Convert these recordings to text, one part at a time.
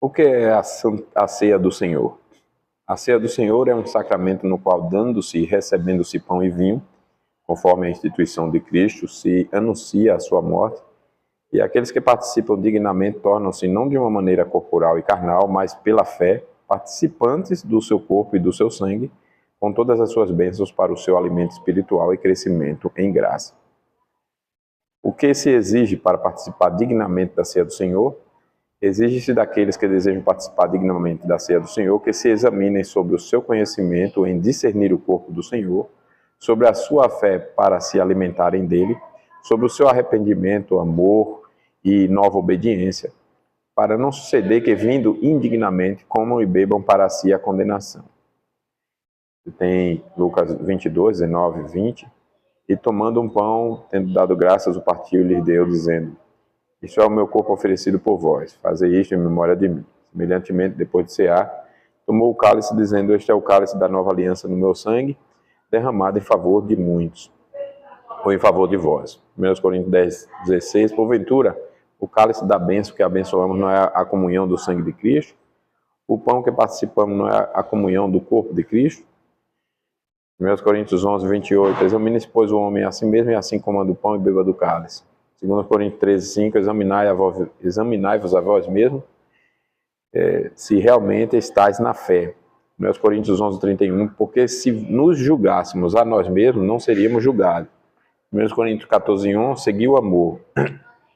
O que é a ceia do Senhor? A ceia do Senhor é um sacramento no qual, dando-se e recebendo-se pão e vinho, conforme a instituição de Cristo, se anuncia a sua morte, e aqueles que participam dignamente tornam-se não de uma maneira corporal e carnal, mas pela fé, participantes do seu corpo e do seu sangue, com todas as suas bênçãos para o seu alimento espiritual e crescimento em graça. O que se exige para participar dignamente da ceia do Senhor? Exige-se daqueles que desejam participar dignamente da ceia do Senhor que se examinem sobre o seu conhecimento em discernir o corpo do Senhor, sobre a sua fé para se alimentarem dele, sobre o seu arrependimento, amor e nova obediência, para não suceder que, vindo indignamente, comam e bebam para si a condenação. Tem Lucas 22, 19 e 20. E tomando um pão, tendo dado graças, o partiu e lhes deu, dizendo: Isto é o meu corpo oferecido por vós, fazei isto em memória de mim. Semelhantemente, depois de cear, tomou o cálice, dizendo: Este é o cálice da nova aliança no meu sangue, derramado em favor de muitos, ou em favor de vós. 1 Coríntios 10, 16. Porventura, o cálice da bênção que abençoamos não é a comunhão do sangue de Cristo? O pão que participamos não é a comunhão do corpo de Cristo? 1 Coríntios 11, 28. Examine-se, pois, o homem a si mesmo, e assim coma do pão e beba do cálice. 2 Coríntios 13, 5. Examinai-vos a vós mesmos, se realmente estáis na fé. 1 Coríntios 11, 31. Porque se nos julgássemos a nós mesmos, não seríamos julgados. 1 Coríntios 14, 1. Segui o amor.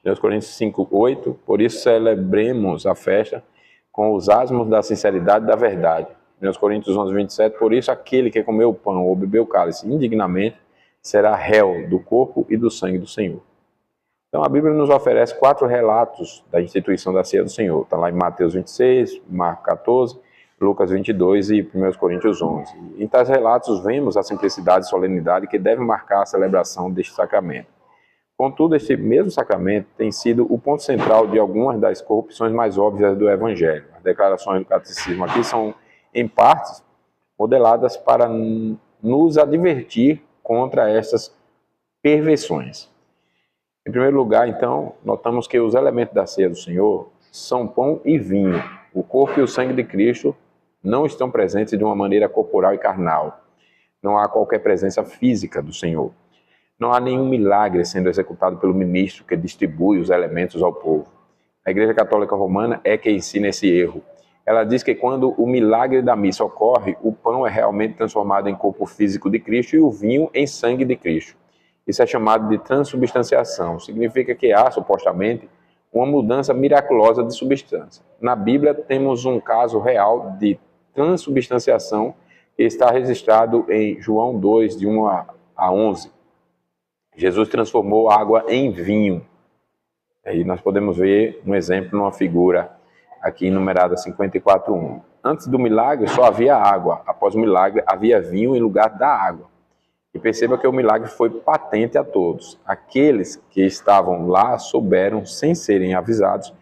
1 Coríntios 5, 8. Por isso celebremos a festa com os asmos da sinceridade e da verdade. 1 Coríntios 11, 27, por isso aquele que comeu o pão ou bebeu o cálice indignamente será réu do corpo e do sangue do Senhor. Então a Bíblia nos oferece 4 relatos da instituição da ceia do Senhor. Está lá em Mateus 26, Marcos 14, Lucas 22 e 1 Coríntios 11. Em tais relatos vemos a simplicidade e solenidade que deve marcar a celebração deste sacramento. Contudo, este mesmo sacramento tem sido o ponto central de algumas das corrupções mais óbvias do Evangelho. As declarações do catecismo aqui são em partes modeladas para nos advertir contra essas perversões. Em primeiro lugar, então, notamos que os elementos da ceia do Senhor são pão e vinho. O corpo e o sangue de Cristo não estão presentes de uma maneira corporal e carnal. Não há qualquer presença física do Senhor. Não há nenhum milagre sendo executado pelo ministro que distribui os elementos ao povo. A Igreja Católica Romana é que ensina esse erro. Ela diz que quando o milagre da missa ocorre, o pão é realmente transformado em corpo físico de Cristo e o vinho em sangue de Cristo. Isso é chamado de transubstanciação. Significa que há, supostamente, uma mudança miraculosa de substância. Na Bíblia temos um caso real de transubstanciação que está registrado em João 2, de 1 a 11. Jesus transformou água em vinho. Aí nós podemos ver um exemplo numa figura aqui numerada 54:1. Antes do milagre só havia água, após o milagre havia vinho em lugar da água. E perceba que o milagre foi patente a todos. Aqueles que estavam lá souberam, sem serem avisados,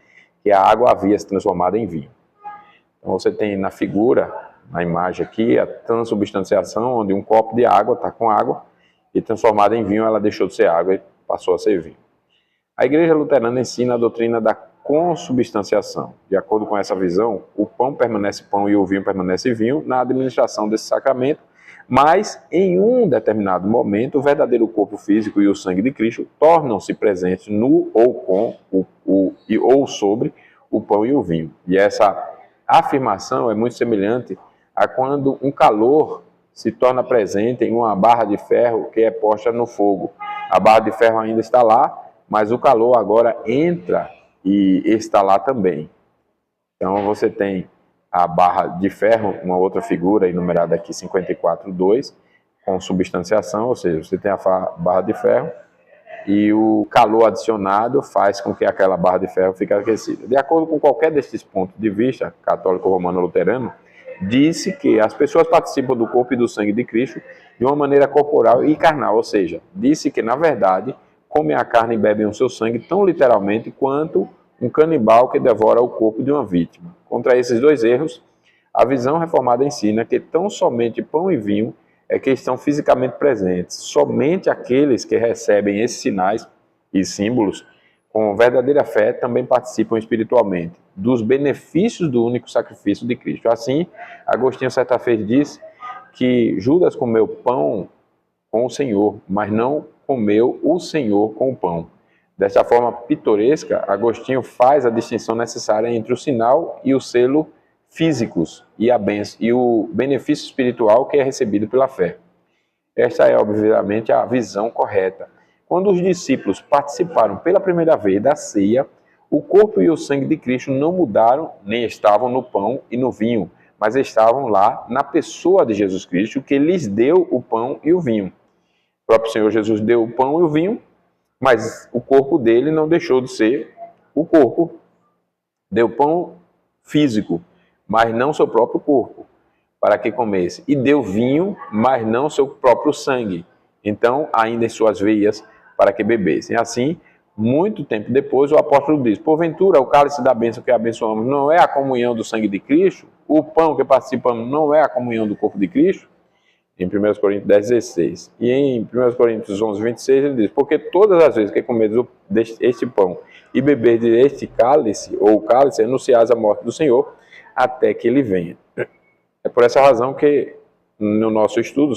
que a água havia se transformado em vinho. Então você tem na figura, na imagem aqui, a transubstanciação, onde um copo de água está com água, e transformada em vinho ela deixou de ser água e passou a ser vinho. A Igreja Luterana ensina a doutrina da consubstanciação. De acordo com essa visão, o pão permanece pão e o vinho permanece vinho na administração desse sacramento, mas em um determinado momento, o verdadeiro corpo físico e o sangue de Cristo tornam-se presentes no ou com ou sobre o pão e o vinho. E essa afirmação é muito semelhante a quando um calor se torna presente em uma barra de ferro que é posta no fogo. A barra de ferro ainda está lá, mas o calor agora entra e está lá também. Então você tem a barra de ferro, uma outra figura enumerada aqui 54:2, com substanciação, ou seja, você tem a barra de ferro e o calor adicionado faz com que aquela barra de ferro fique aquecida. De acordo com qualquer desses pontos de vista, católico, romano, luterano, disse que as pessoas participam do corpo e do sangue de Cristo de uma maneira corporal e carnal, ou seja, disse que, na verdade, comem a carne e bebem o seu sangue tão literalmente quanto um canibal que devora o corpo de uma vítima. Contra esses 2 erros, a visão reformada ensina que tão somente pão e vinho é que estão fisicamente presentes. Somente aqueles que recebem esses sinais e símbolos com verdadeira fé, também participam espiritualmente dos benefícios do único sacrifício de Cristo. Assim, Agostinho certa vez disse que Judas comeu pão com o Senhor, mas não comeu o Senhor com o pão. Desta forma pitoresca, Agostinho faz a distinção necessária entre o sinal e o selo físicos e o benefício espiritual que é recebido pela fé. Esta é, obviamente, a visão correta. Quando os discípulos participaram pela primeira vez da ceia, o corpo e o sangue de Cristo não mudaram, nem estavam no pão e no vinho, mas estavam lá na pessoa de Jesus Cristo, que lhes deu o pão e o vinho. O próprio Senhor Jesus deu o pão e o vinho, mas o corpo dele não deixou de ser o corpo. Deu pão físico, mas não seu próprio corpo, para que comesse. E deu vinho, mas não seu próprio sangue. Então, ainda em suas veias, para que bebessem. Assim, muito tempo depois, o apóstolo diz: porventura, o cálice da bênção que abençoamos não é a comunhão do sangue de Cristo? O pão que participamos não é a comunhão do corpo de Cristo? Em 1 Coríntios 10,16. E em 1 Coríntios 11,26, ele diz: porque todas as vezes que comedes este pão e beberdes este cálice, ou cálice, anunciais a morte do Senhor, até que ele venha. É por essa razão que, no nosso estudo,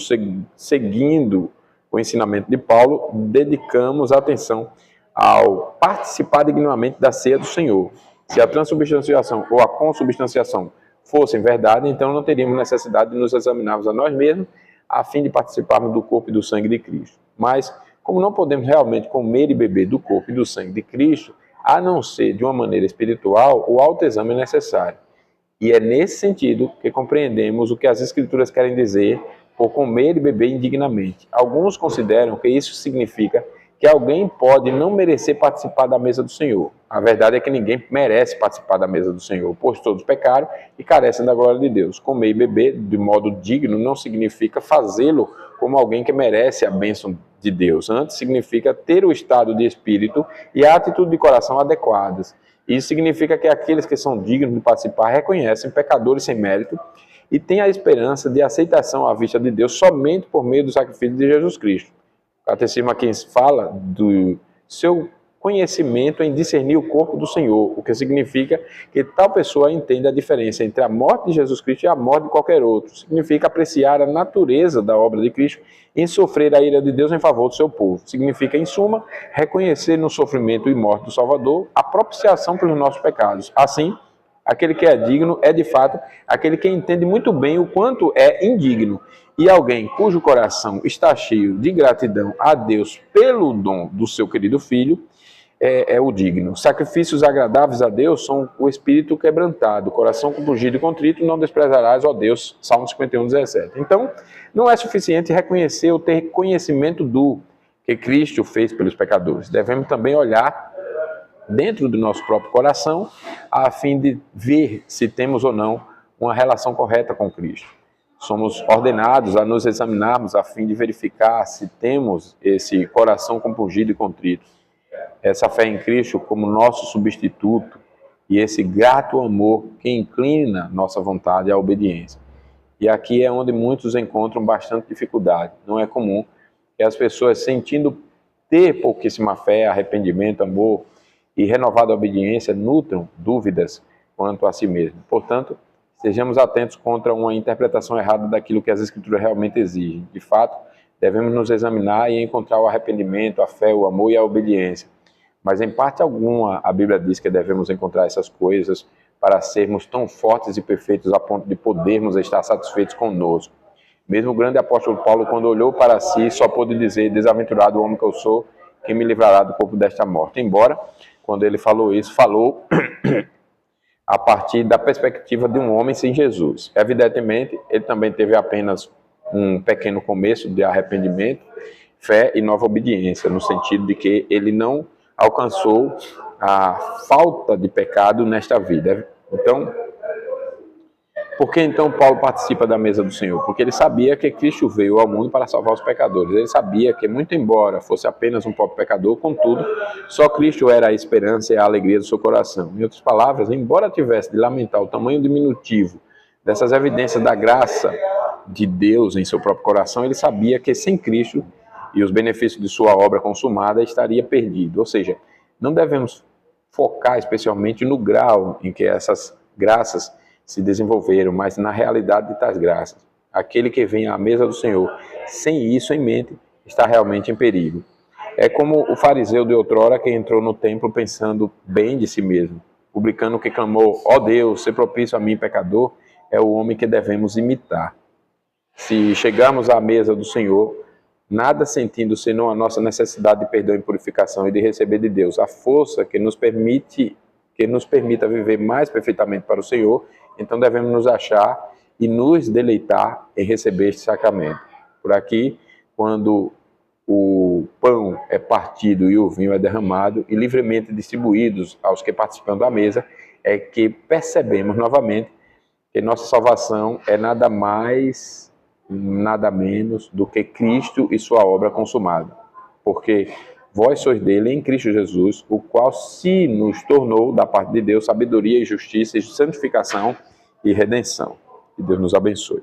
seguindo o ensinamento de Paulo, dedicamos atenção ao participar dignamente da ceia do Senhor. Se a transubstanciação ou a consubstanciação fossem verdade, então não teríamos necessidade de nos examinarmos a nós mesmos a fim de participarmos do corpo e do sangue de Cristo. Mas, como não podemos realmente comer e beber do corpo e do sangue de Cristo, a não ser de uma maneira espiritual, o autoexame é necessário. E é nesse sentido que compreendemos o que as Escrituras querem dizer por comer e beber indignamente. Alguns consideram que isso significa que alguém pode não merecer participar da mesa do Senhor. A verdade é que ninguém merece participar da mesa do Senhor, pois todos pecaram e carecem da glória de Deus. Comer e beber de modo digno não significa fazê-lo como alguém que merece a bênção de Deus. Antes, significa ter o estado de espírito e a atitude de coração adequadas. Isso significa que aqueles que são dignos de participar reconhecem pecadores sem mérito e têm a esperança de aceitação à vista de Deus somente por meio do sacrifício de Jesus Cristo. O Catecismo aqui fala do seu conhecimento em discernir o corpo do Senhor, o que significa que tal pessoa entende a diferença entre a morte de Jesus Cristo e a morte de qualquer outro. Significa apreciar a natureza da obra de Cristo em sofrer a ira de Deus em favor do seu povo. Significa, em suma, reconhecer no sofrimento e morte do Salvador a propiciação pelos nossos pecados. Assim, aquele que é digno é, de fato, aquele que entende muito bem o quanto é indigno. E alguém cujo coração está cheio de gratidão a Deus pelo dom do seu querido Filho, é o digno. Sacrifícios agradáveis a Deus são o espírito quebrantado, o coração compungido e contrito, não desprezarás, ó Deus. Salmo 51:17. Então, não é suficiente reconhecer ou ter conhecimento do que Cristo fez pelos pecadores. Devemos também olhar dentro do nosso próprio coração, a fim de ver se temos ou não uma relação correta com Cristo. Somos ordenados a nos examinarmos a fim de verificar se temos esse coração compungido e contrito, essa fé em Cristo como nosso substituto e esse grato amor que inclina nossa vontade à obediência. E aqui é onde muitos encontram bastante dificuldade. Não é comum que as pessoas, sentindo ter pouquíssima fé, arrependimento, amor e renovada obediência, nutram dúvidas quanto a si mesmo. Portanto, sejamos atentos contra uma interpretação errada daquilo que as Escrituras realmente exigem. De fato, devemos nos examinar e encontrar o arrependimento, a fé, o amor e a obediência. Mas em parte alguma, a Bíblia diz que devemos encontrar essas coisas para sermos tão fortes e perfeitos a ponto de podermos estar satisfeitos conosco. Mesmo o grande apóstolo Paulo, quando olhou para si, só pôde dizer: desaventurado homem que eu sou, quem me livrará do corpo desta morte? Embora, quando ele falou isso, falou a partir da perspectiva de um homem sem Jesus. Evidentemente, ele também teve apenas um pequeno começo de arrependimento, fé e nova obediência, no sentido de que ele não alcançou a falta de pecado nesta vida. Então, por que então Paulo participa da mesa do Senhor? Porque ele sabia que Cristo veio ao mundo para salvar os pecadores. Ele sabia que, muito embora fosse apenas um pobre pecador, contudo, só Cristo era a esperança e a alegria do seu coração. Em outras palavras, embora tivesse de lamentar o tamanho diminutivo dessas evidências da graça de Deus em seu próprio coração, ele sabia que sem Cristo e os benefícios de sua obra consumada estaria perdido. Ou seja, Não devemos focar especialmente no grau em que essas graças se desenvolveram, mas na realidade de tais graças. Aquele que vem à mesa do Senhor sem isso em mente está realmente em perigo. É como o fariseu de outrora que entrou no templo pensando bem de si mesmo. O publicano que clamou: ó Deus, se propício a mim, pecador, é o homem que devemos imitar. Se chegarmos à mesa do Senhor, nada sentindo senão a nossa necessidade de perdão e purificação e de receber de Deus a força que nos permita viver mais perfeitamente para o Senhor, então devemos nos achar e nos deleitar em receber este sacramento. Por aqui, quando o pão é partido e o vinho é derramado e livremente distribuídos aos que participam da mesa, é que percebemos novamente que nossa salvação é nada mais, nada menos do que Cristo e sua obra consumada. Porque vós sois dele em Cristo Jesus, o qual se nos tornou, da parte de Deus, sabedoria e justiça, e santificação e redenção. Que Deus nos abençoe.